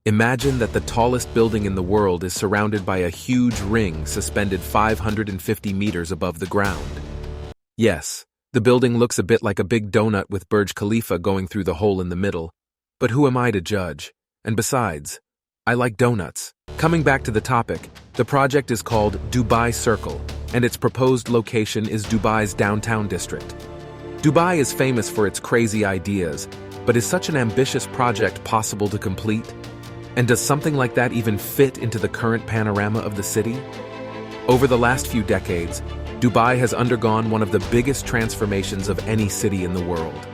Imagine that the tallest building in the world is surrounded by a huge ring suspended 550 meters above the ground. Yes, the building looks a bit like a big donut with Burj Khalifa going through the hole in the middle, but who am I to judge? And besides, I like donuts. Coming back to the topic, the project is called Dubai Circle, and its proposed location is Dubai's downtown district. Dubai is famous for its crazy ideas, but is such an ambitious project possible to complete? And does something like that even fit into the current panorama of the city? Over the last few decades, Dubai has undergone one of the biggest transformations of any city in the world.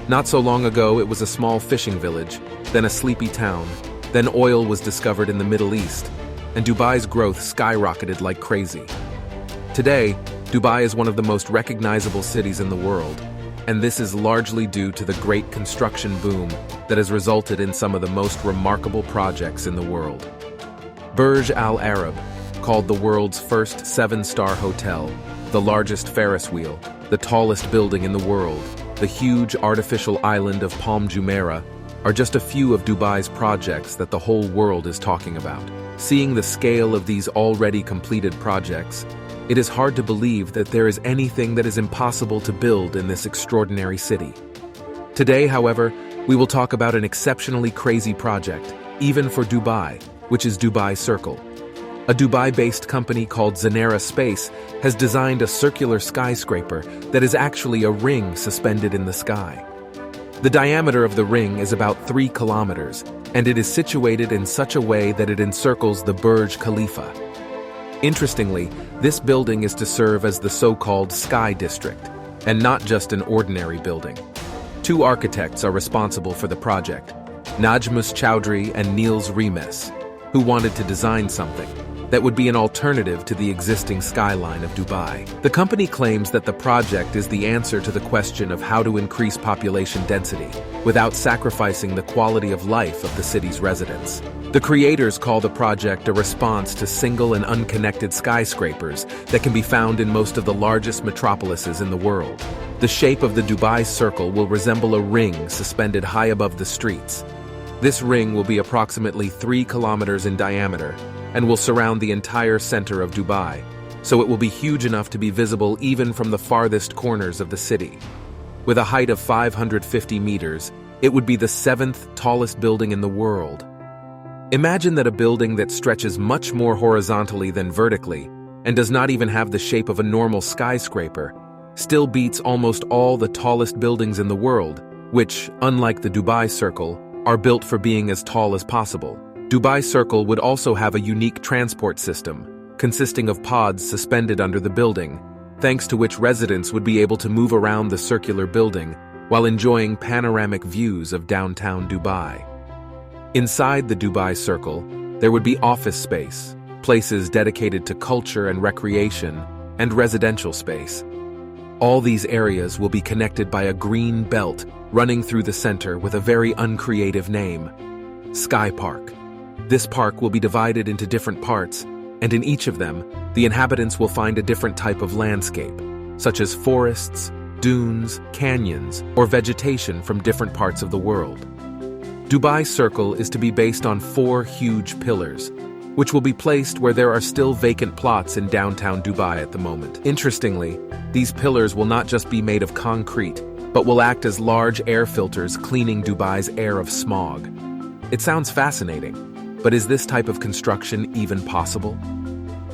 Not so long ago, it was a small fishing village, then a sleepy town, then oil was discovered in the Middle East, and Dubai's growth skyrocketed like crazy. Today, Dubai is one of the most recognizable cities in the world, and this is largely due to the great construction boom that has resulted in some of the most remarkable projects in the world. Burj Al Arab, called the world's first 7-star hotel, the largest Ferris wheel, the tallest building in the world, the huge artificial island of Palm Jumeirah, are just a few of Dubai's projects that the whole world is talking about. Seeing the scale of these already completed projects, it is hard to believe that there is anything that is impossible to build in this extraordinary city. Today, however, we will talk about an exceptionally crazy project, even for Dubai, which is Dubai Circle. A Dubai-based company called Zenera Space has designed a circular skyscraper that is actually a ring suspended in the sky. The diameter of the ring is about 3 kilometers, and it is situated in such a way that it encircles the Burj Khalifa. Interestingly, this building is to serve as the so-called Sky District, and not just an ordinary building. 2 architects are responsible for the project, Najmus Chowdhury and Niels Remes, who wanted to design something that would be an alternative to the existing skyline of Dubai. The company claims that the project is the answer to the question of how to increase population density without sacrificing the quality of life of the city's residents. The creators call the project a response to single and unconnected skyscrapers that can be found in most of the largest metropolises in the world. The shape of the Dubai Circle will resemble a ring suspended high above the streets. This ring will be approximately 3 kilometers in diameter and will surround the entire center of Dubai, so it will be huge enough to be visible even from the farthest corners of the city. With a height of 550 meters, it would be the 7th tallest building in the world. Imagine that a building that stretches much more horizontally than vertically and does not even have the shape of a normal skyscraper still beats almost all the tallest buildings in the world, which, unlike the Dubai Circle, are built for being as tall as possible. Dubai Circle would also have a unique transport system, consisting of pods suspended under the building, thanks to which residents would be able to move around the circular building while enjoying panoramic views of downtown Dubai. Inside the Dubai Circle, there would be office space, places dedicated to culture and recreation, and residential space. All these areas will be connected by a green belt running through the center with a very uncreative name, Sky Park. This park will be divided into different parts, and in each of them, the inhabitants will find a different type of landscape, such as forests, dunes, canyons, or vegetation from different parts of the world. Dubai Circle is to be based on 4 huge pillars, which will be placed where there are still vacant plots in downtown Dubai at the moment. Interestingly, these pillars will not just be made of concrete, but will act as large air filters cleaning Dubai's air of smog. It sounds fascinating, but is this type of construction even possible?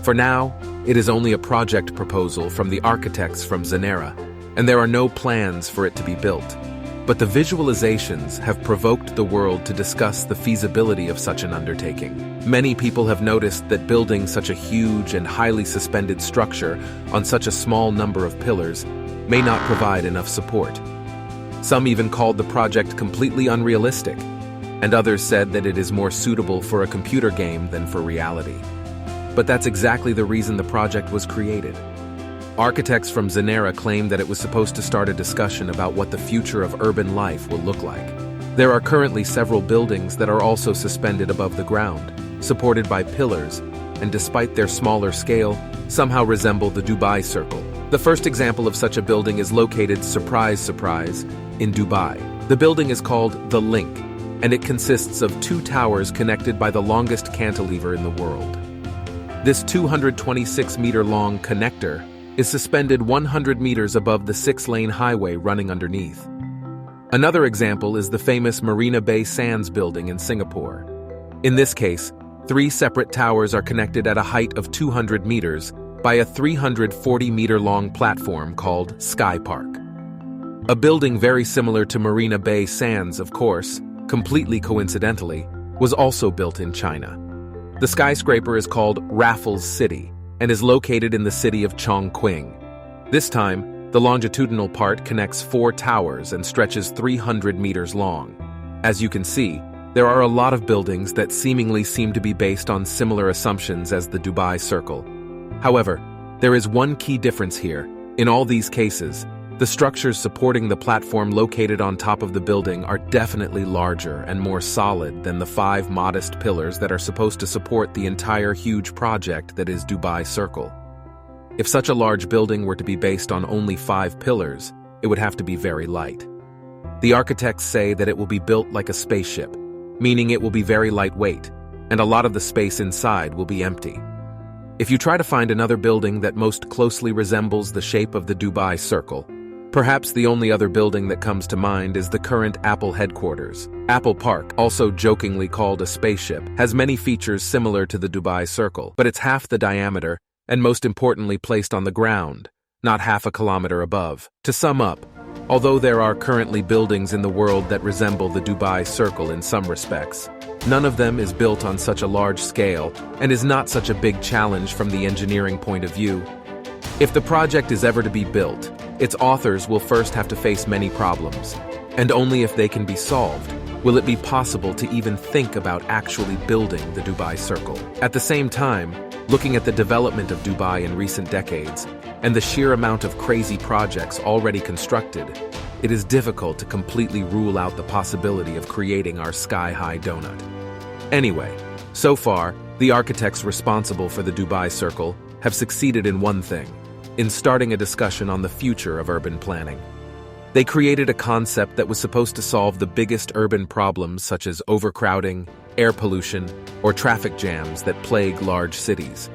For now, it is only a project proposal from the architects from Zenera, and there are no plans for it to be built. But the visualizations have provoked the world to discuss the feasibility of such an undertaking. Many people have noticed that building such a huge and highly suspended structure on such a small number of pillars may not provide enough support. Some even called the project completely unrealistic, and others said that it is more suitable for a computer game than for reality. But that's exactly the reason the project was created. Architects from Zenera claim that it was supposed to start a discussion about what the future of urban life will look like. There are currently several buildings that are also suspended above the ground, supported by pillars, and despite their smaller scale, somehow resemble the Dubai Circle. The first example of such a building is located, surprise, surprise, in Dubai. The building is called The Link, and it consists of 2 towers connected by the longest cantilever in the world. This 226-meter-long connector is suspended 100 meters above the 6-lane highway running underneath. Another example is the famous Marina Bay Sands building in Singapore. In this case, 3 separate towers are connected at a height of 200 meters by a 340-meter-long platform called Sky Park. A building very similar to Marina Bay Sands, of course, completely coincidentally, was also built in China. The skyscraper is called Raffles City and is located in the city of Chongqing. This time, the longitudinal part connects 4 towers and stretches 300 meters long. As you can see, there are a lot of buildings that seemingly seem to be based on similar assumptions as the Dubai Circle. However, there is one key difference here. In all these cases, the structures supporting the platform located on top of the building are definitely larger and more solid than the 5 modest pillars that are supposed to support the entire huge project that is Dubai Circle. If such a large building were to be based on only 5 pillars, it would have to be very light. The architects say that it will be built like a spaceship, meaning it will be very lightweight, and a lot of the space inside will be empty. If you try to find another building that most closely resembles the shape of the Dubai Circle, perhaps the only other building that comes to mind is the current Apple headquarters. Apple Park, also jokingly called a spaceship, has many features similar to the Dubai Circle, but it's half the diameter and most importantly placed on the ground, not half a kilometer above. To sum up, although there are currently buildings in the world that resemble the Dubai Circle in some respects, none of them is built on such a large scale and is not such a big challenge from the engineering point of view. If the project is ever to be built, its authors will first have to face many problems, and only if they can be solved will it be possible to even think about actually building the Dubai Circle. At the same time, looking at the development of Dubai in recent decades and the sheer amount of crazy projects already constructed, it is difficult to completely rule out the possibility of creating our sky-high donut. Anyway, so far, the architects responsible for the Dubai Circle have succeeded in one thing: in starting a discussion on the future of urban planning. They created a concept that was supposed to solve the biggest urban problems such as overcrowding, air pollution, or traffic jams that plague large cities.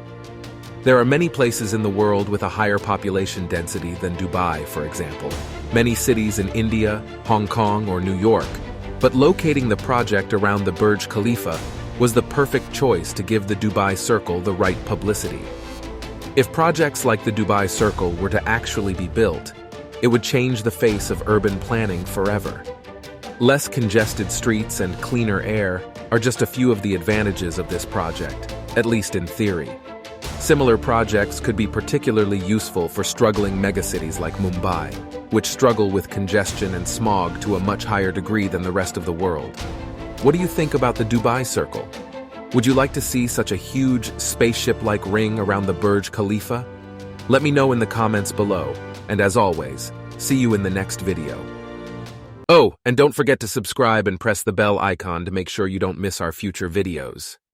There are many places in the world with a higher population density than Dubai, for example. Many cities in India, Hong Kong, or New York. But locating the project around the Burj Khalifa was the perfect choice to give the Dubai Circle the right publicity. If projects like the Dubai Circle were to actually be built, it would change the face of urban planning forever. Less congested streets and cleaner air are just a few of the advantages of this project, at least in theory. Similar projects could be particularly useful for struggling megacities like Mumbai, which struggle with congestion and smog to a much higher degree than the rest of the world. What do you think about the Dubai Circle? Would you like to see such a huge spaceship-like ring around the Burj Khalifa? Let me know in the comments below, and as always, see you in the next video. Oh, and don't forget to subscribe and press the bell icon to make sure you don't miss our future videos.